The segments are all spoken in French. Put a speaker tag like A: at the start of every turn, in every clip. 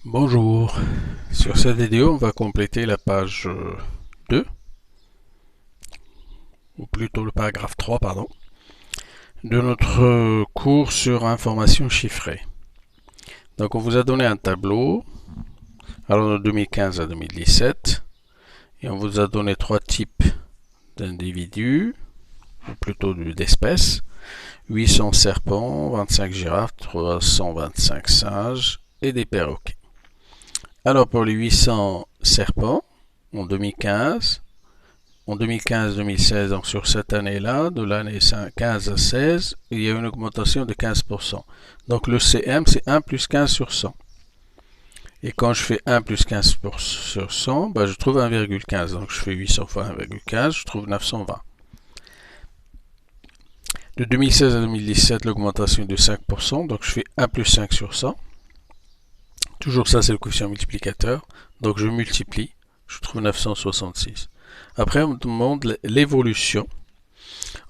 A: Bonjour, sur cette vidéo on va compléter la page 2, ou plutôt le paragraphe 3 pardon, de notre cours sur information chiffrée. Donc on vous a donné un tableau allant de 2015 à 2017 et on vous a donné trois types d'individus, ou plutôt d'espèces, 800 serpents, 25 girafes, 325 singes et des perroquets. Alors pour les 800 serpents, en 2015-2016, donc sur cette année-là, de l'année 15 à 16, il y a une augmentation de 15%. Donc le CM, c'est 1 plus 15 sur 100. Et quand je fais 1 plus 15 sur 100, je trouve 1,15. Donc je fais 800 fois 1,15, je trouve 920. De 2016 à 2017, l'augmentation est de 5%, donc je fais 1 plus 5 sur 100. Toujours ça, c'est le coefficient multiplicateur. Donc je multiplie, je trouve 966. Après, on me demande l'évolution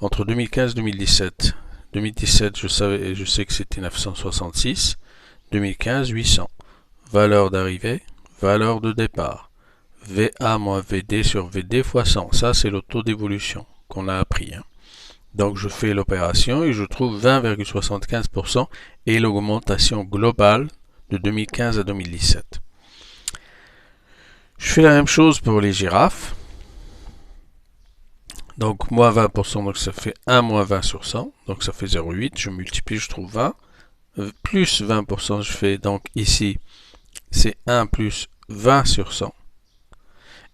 A: entre 2015 et 2017. 2017, je sais que c'était 966. 2015, 800. Valeur d'arrivée, valeur de départ. VA moins VD sur VD fois 100. Ça, c'est le taux d'évolution qu'on a appris. Donc je fais l'opération et je trouve 20,75% et l'augmentation globale de 2015 à 2017. Je fais la même chose pour les girafes. Donc moins 20%, donc ça fait 1 moins 20 sur 100, donc ça fait 0,8. Je multiplie, je trouve 20. Plus 20%, je fais donc ici, c'est 1 plus 20 sur 100.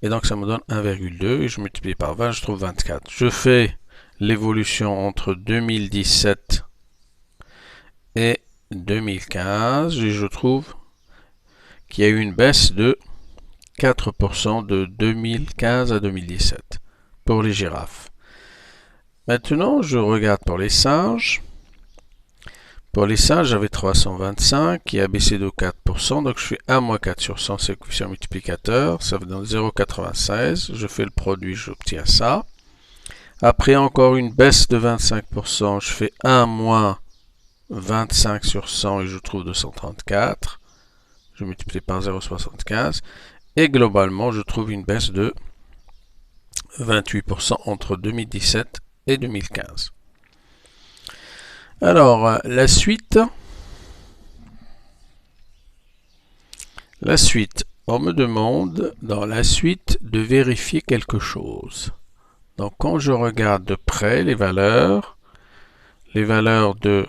A: Et donc ça me donne 1,2 et je multiplie par 20, je trouve 24. Je fais l'évolution entre 2017 et 2015 et je trouve qu'il y a eu une baisse de 4% de 2015 à 2017 pour les girafes. Maintenant, je regarde pour les singes. Pour les singes, j'avais 325 qui a baissé de 4%, donc je fais 1 moins 4 sur 100, c'est le coefficient multiplicateur, ça me donne 0,96. Je fais le produit, j'obtiens ça. Après, encore une baisse de 25%, je fais 1 moins 25 sur 100 et je trouve 234. Je multiplie par 0,75. Et globalement, je trouve une baisse de 28% entre 2017 et 2015. Alors, la suite, on me demande dans la suite de vérifier quelque chose. Donc, quand je regarde de près les valeurs de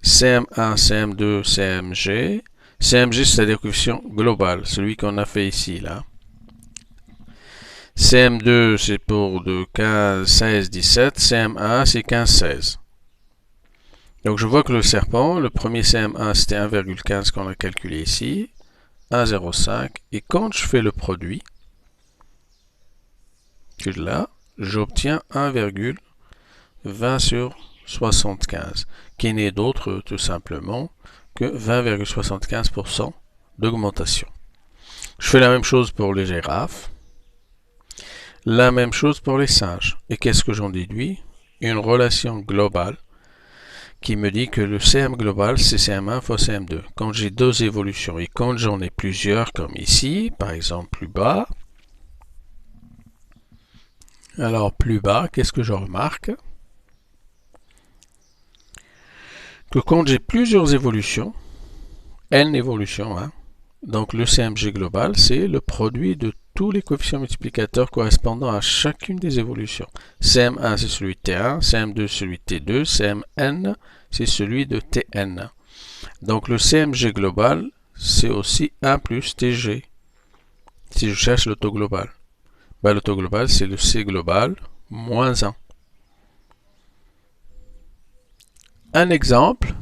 A: CM1, CM2, CMG, CMG c'est-à-dire coefficient global, celui qu'on a fait ici, là. CM2 c'est pour de 15, 16, 17, CM1 c'est 15, 16. Donc je vois que le serpent, le premier CM1 c'était 1,15 qu'on a calculé ici, 1,05, et quand je fais le produit, que là, j'obtiens 1,20 sur 75, qui n'est d'autre tout simplement que 20,75% d'augmentation. Je fais la même chose pour les girafes, la même chose pour les singes. Et qu'est-ce que j'en déduis? Une relation globale qui me dit que le CM global, c'est CM1 fois CM2. Quand j'ai deux évolutions et quand j'en ai plusieurs, comme ici, par exemple plus bas, alors plus bas, qu'est-ce que je remarque? Que quand j'ai plusieurs évolutions, n évolutions, donc le CMG global, c'est le produit de tous les coefficients multiplicateurs correspondant à chacune des évolutions. CM1, c'est celui de T1, CM2, celui de T2, CMN, c'est celui de Tn. Donc le CMG global, c'est aussi 1 plus Tg, si je cherche le taux global. Le taux global, c'est le C global moins 1. Un exemple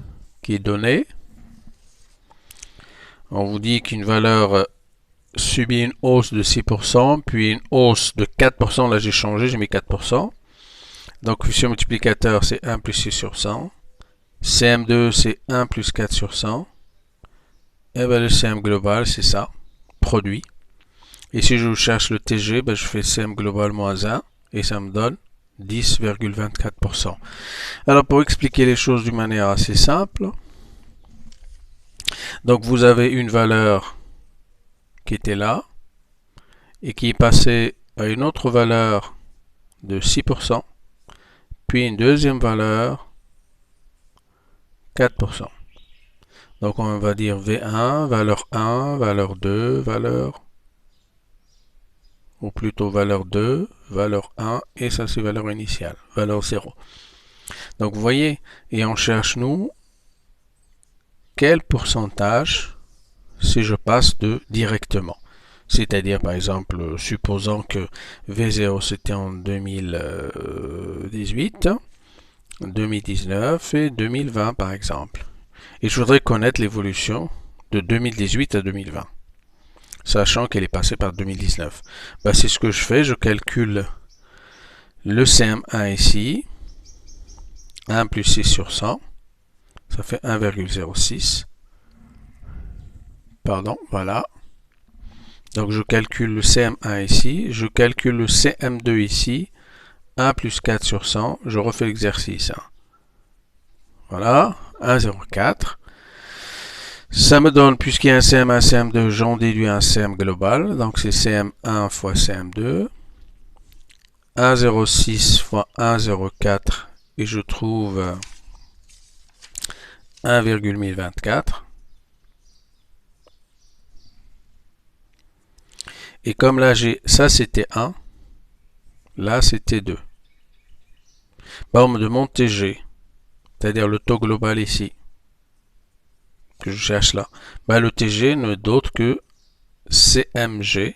A: qui est donné, on vous dit qu'une valeur subit une hausse de 6%, puis une hausse de 4%, là j'ai changé, j'ai mis 4%. Donc coefficient multiplicateur c'est 1 plus 6 sur 100. CM2 c'est 1 plus 4 sur 100. Et le CM global c'est ça, produit. Et si je cherche le TG, je fais CM global moins 1 et ça me donne 10,24%. Alors pour expliquer les choses d'une manière assez simple, donc vous avez une valeur qui était là et qui est passé à une autre valeur de 6%, puis une deuxième valeur 4%. Donc on va dire V1, valeur 1, valeur 2, valeur, ou plutôt valeur 2, valeur 1, et ça c'est valeur initiale, valeur 0. Donc vous voyez, et on cherche nous, quel pourcentage si je passe de directement. C'est-à-dire par exemple, supposons que V0 c'était en 2018, 2019 et 2020 par exemple. Et je voudrais connaître l'évolution de 2018 à 2020, sachant qu'elle est passée par 2019. Ben, c'est ce que je fais, je calcule le CM1 ici, 1 plus 6 sur 100, ça fait 1,06. Pardon, voilà. Donc je calcule le CM1 ici, je calcule le CM2 ici, 1 plus 4 sur 100, je refais l'exercice. Voilà, 1,04. Ça me donne, puisqu'il y a un CM1, CM2, j'en déduis un CM global, donc c'est CM1 fois CM2. 1,06 fois 1,04 et je trouve 1,1024. Et comme là, ça c'était 1, là c'était 2. Bah, on me demande TG, c'est-à-dire le taux global ici, que je cherche là. Bah, le TG n'est d'autre que CMG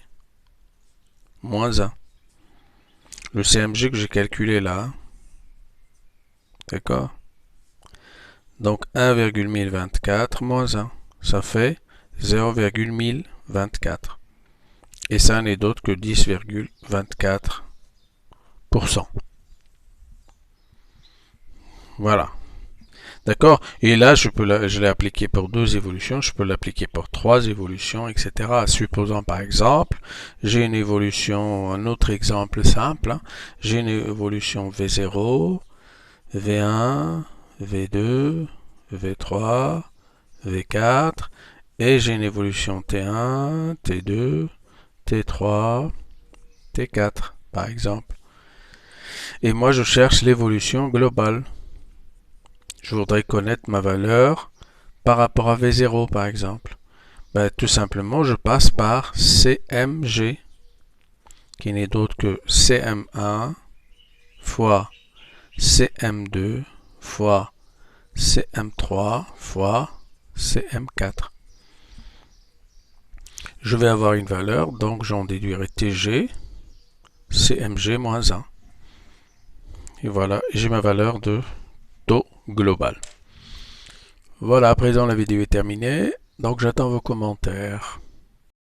A: moins 1. Le CMG que j'ai calculé là. D'accord? Donc 1,1024 moins 1, ça fait 0,1024. Et ça n'est d'autre que 10,24%. Voilà. D'accord? Et là, je l'ai appliqué pour 2 évolutions, je peux l'appliquer pour 3 évolutions, etc. Supposons par exemple, j'ai une évolution, un autre exemple simple, hein, j'ai une évolution V0, V1, V2, V3, V4, et j'ai une évolution T1, T2, T3, T4, par exemple. Et moi, je cherche l'évolution globale. Je voudrais connaître ma valeur par rapport à V0, par exemple. Ben, tout simplement, je passe par CMG, qui n'est d'autre que CM1 fois CM2 fois CM3 fois CM4. Je vais avoir une valeur, donc j'en déduirai TG, CMG moins 1. Et voilà, j'ai ma valeur de taux global. Voilà, à présent la vidéo est terminée, donc j'attends vos commentaires.